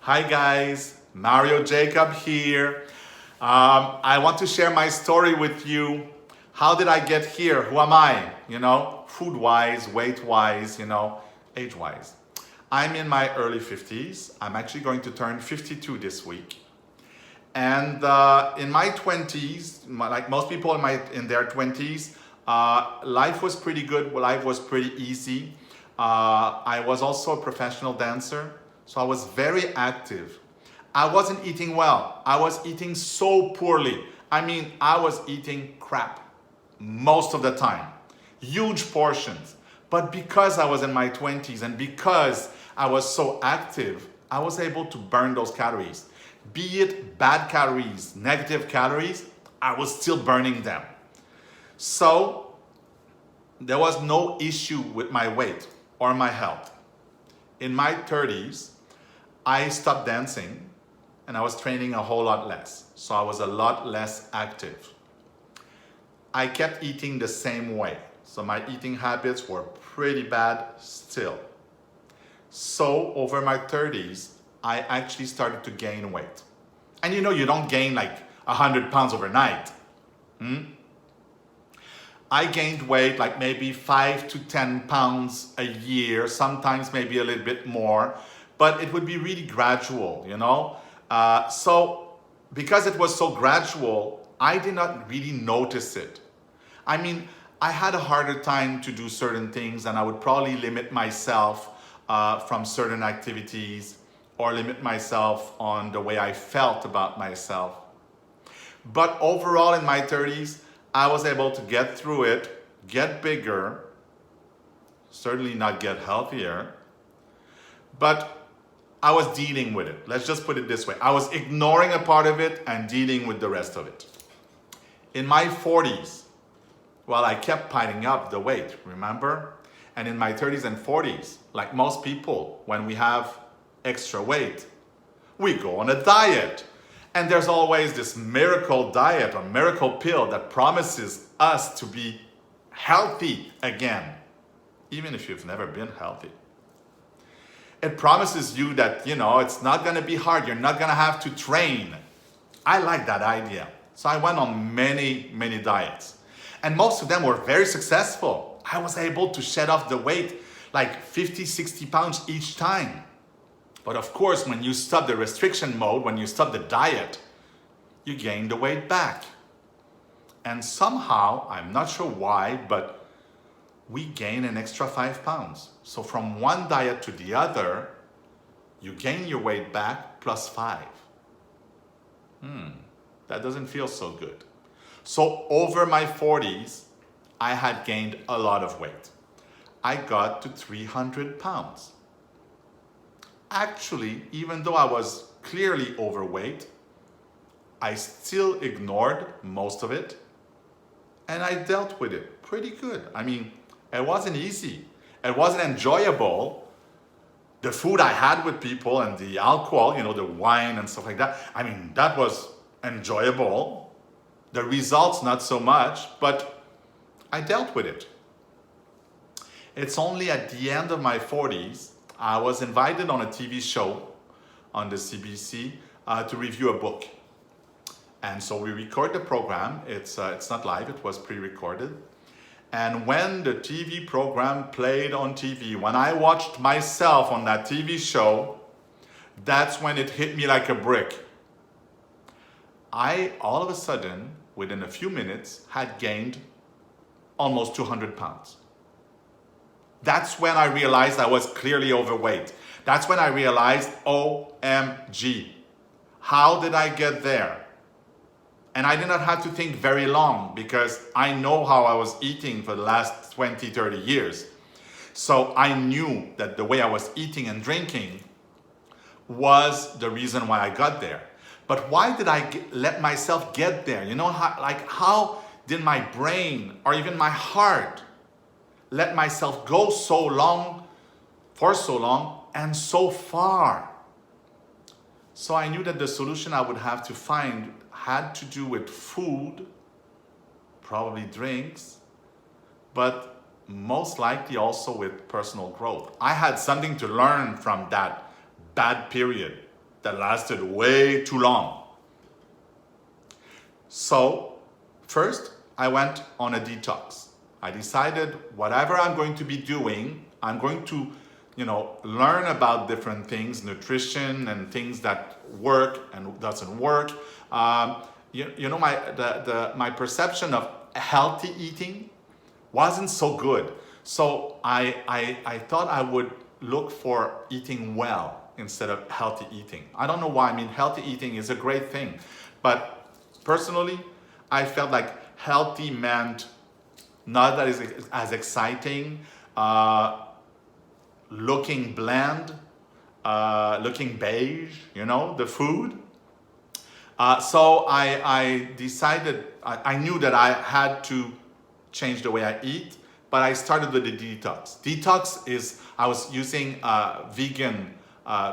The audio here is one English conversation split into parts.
Hi guys, Mario Jacob here. I want to share my story with you. How did I get here? Who am I? Food-wise, weight-wise, age-wise. I'm in my early 50s. I'm actually going to turn 52 this week. And in my 20s, like most people in their 20s, life was pretty good. Life was pretty easy. I was also a professional dancer, so I was very active. I wasn't eating well. I was eating so poorly. I was eating crap most of the time, huge portions. But because I was in my 20s and because I was so active, I was able to burn those calories. Be it bad calories, negative calories, I was still burning them. So there was no issue with my weight or my health. In my 30s, I stopped dancing and I was training a whole lot less. So I was a lot less active. I kept eating the same way. So my eating habits were pretty bad still. So over my 30s, I actually started to gain weight. And you don't gain like 100 pounds overnight. I gained weight like maybe 5 to 10 pounds a year, sometimes maybe a little bit more, but it would be really gradual, So because it was so gradual, I did not really notice it. I had a harder time to do certain things, and I would probably limit myself from certain activities or limit myself on the way I felt about myself. But overall in my 30s, I was able to get through it, get bigger, certainly not get healthier, but I was dealing with it. Let's just put it this way. I was ignoring a part of it and dealing with the rest of it. In my 40s, I kept piling up the weight, remember? And in my 30s and 40s, like most people, when we have extra weight, we go on a diet. And there's always this miracle diet or miracle pill that promises us to be healthy again, even if you've never been healthy. It promises you that, it's not gonna be hard. You're not gonna have to train. I like that idea. So I went on many, many diets. And most of them were very successful. I was able to shed off the weight like 50, 60 pounds each time. But of course, when you stop the restriction mode, when you stop the diet, you gain the weight back. And somehow, I'm not sure why, but we gain an extra 5 pounds. So from one diet to the other, you gain your weight back plus 5. That doesn't feel so good. So over my 40s, I had gained a lot of weight. I got to 300 pounds. Actually, even though I was clearly overweight, I still ignored most of it and I dealt with it pretty good. It wasn't easy. It wasn't enjoyable. The food I had with people and the alcohol, the wine and stuff like that, that was enjoyable. The results, not so much, but I dealt with it. It's only at the end of my 40s, I was invited on a TV show on the CBC to review a book. And so we record the program. It's not live, it was pre-recorded. And when the TV program played on TV, when I watched myself on that TV show, that's when it hit me like a brick. I, all of a sudden, within a few minutes, had gained almost 200 pounds. That's when I realized I was clearly overweight. That's when I realized, OMG, how did I get there? And I did not have to think very long because I know how I was eating for the last 20, 30 years. So I knew that the way I was eating and drinking was the reason why I got there. But why did I let myself get there? How did my brain or even my heart let myself go so long, for so long, and so far? So I knew that the solution I would have to find had to do with food, probably drinks, but most likely also with personal growth. I had something to learn from that bad period. that lasted way too long. So first, I went on a detox. I decided whatever I'm going to be doing, I'm going to, learn about different things, nutrition and things that work and doesn't work. My perception of healthy eating wasn't so good. So I thought I would look for eating well instead of healthy eating. I don't know why. I mean, healthy eating is a great thing. But personally, I felt like healthy meant not that is as exciting, looking bland, looking beige, the food. So I decided, I knew that I had to change the way I eat, but I started with the detox. Detox is, I was using vegan,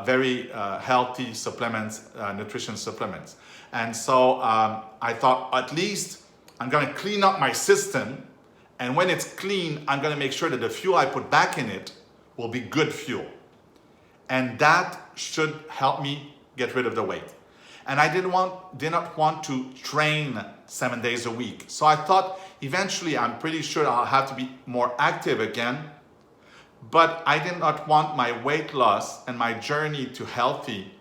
very healthy supplements, nutrition supplements. And so I thought, at least I'm gonna clean up my system, and when it's clean, I'm gonna make sure that the fuel I put back in it will be good fuel. And that should help me get rid of the weight. And I did not want to train 7 days a week. So I thought eventually I'm pretty sure I'll have to be more active again. But I did not want my weight loss and my journey to healthy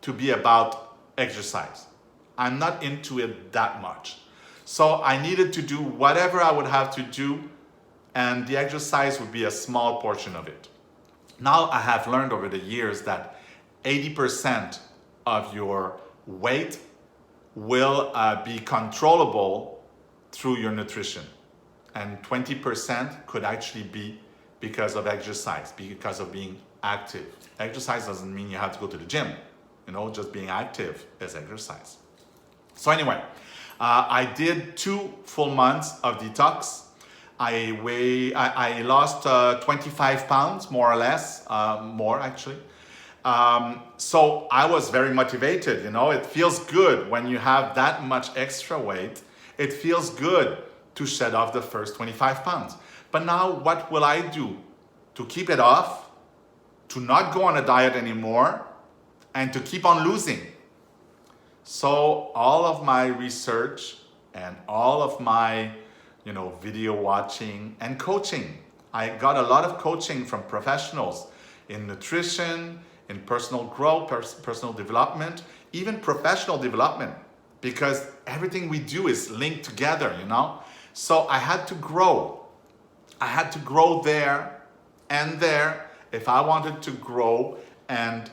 to be about exercise. I'm not into it that much. So I needed to do whatever I would have to do, and the exercise would be a small portion of it. Now I have learned over the years that 80% of your weight will be controllable through your nutrition, and 20% could actually be because of exercise, because of being active. Exercise doesn't mean you have to go to the gym. Just being active is exercise. So anyway, I did 2 full months of detox. I lost 25 pounds, more or less, more actually. So I was very motivated, It feels good when you have that much extra weight. It feels good to shed off the first 25 pounds. But now what will I do to keep it off, to not go on a diet anymore, and to keep on losing? So all of my research and all of my, video watching and coaching, I got a lot of coaching from professionals in nutrition, in personal growth, personal development, even professional development, because everything we do is linked together, So I had to grow. I had to grow there and there if I wanted to grow and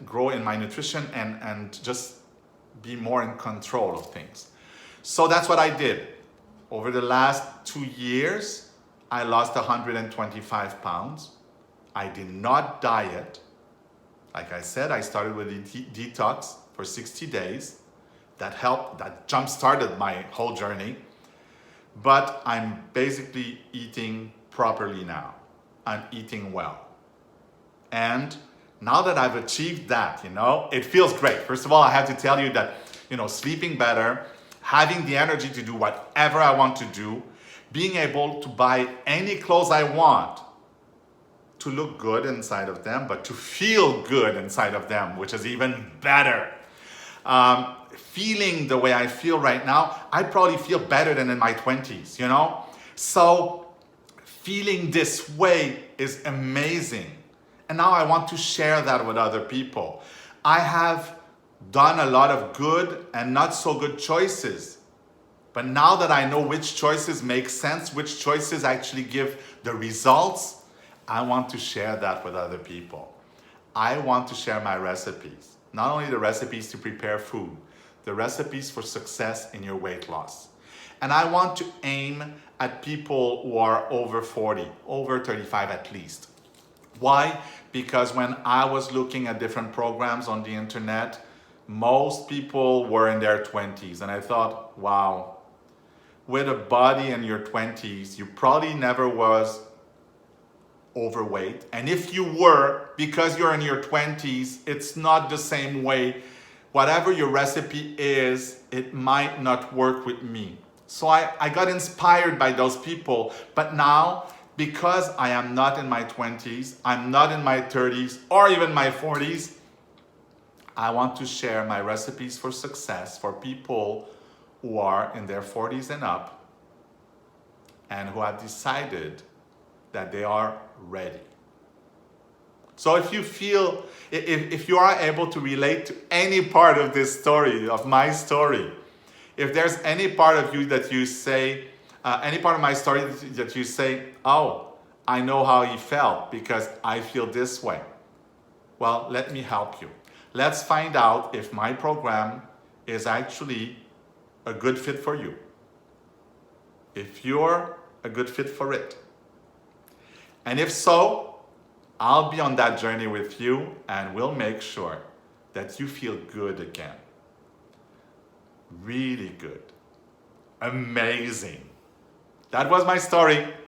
grow in my nutrition and just be more in control of things. So that's what I did. Over the last 2 years, I lost 125 pounds. I did not diet. Like I said, I started with a detox for 60 days. That helped, that jump-started my whole journey. But I'm basically eating properly now. I'm eating well. And now that I've achieved that, it feels great. First of all, I have to tell you that, sleeping better, having the energy to do whatever I want to do, being able to buy any clothes I want, to look good inside of them, but to feel good inside of them, which is even better. Feeling the way I feel right now, I probably feel better than in my 20s, So feeling this way is amazing. And now I want to share that with other people. I have done a lot of good and not so good choices. But now that I know which choices make sense, which choices actually give the results, I want to share that with other people. I want to share my recipes. Not only the recipes to prepare food, the recipes for success in your weight loss. And I want to aim at people who are over 40, over 35 at least. Why? Because when I was looking at different programs on the internet, most people were in their 20s. And I thought, wow, with a body in your 20s, you probably never was overweight. And if you were, because you're in your 20s, it's not the same way. Whatever your recipe is, it might not work with me. So I got inspired by those people. But now, because I am not in my 20s, I'm not in my 30s or even my 40s, I want to share my recipes for success for people who are in their 40s and up and who have decided that they are ready. So if you feel, if you are able to relate to any part of this story, of my story, if there's any part of you that you say, any part of my story that you say, oh, I know how he felt because I feel this way. Well, let me help you. Let's find out if my program is actually a good fit for you. If you're a good fit for it. And if so, I'll be on that journey with you and we'll make sure that you feel good again. Really good. Amazing. That was my story.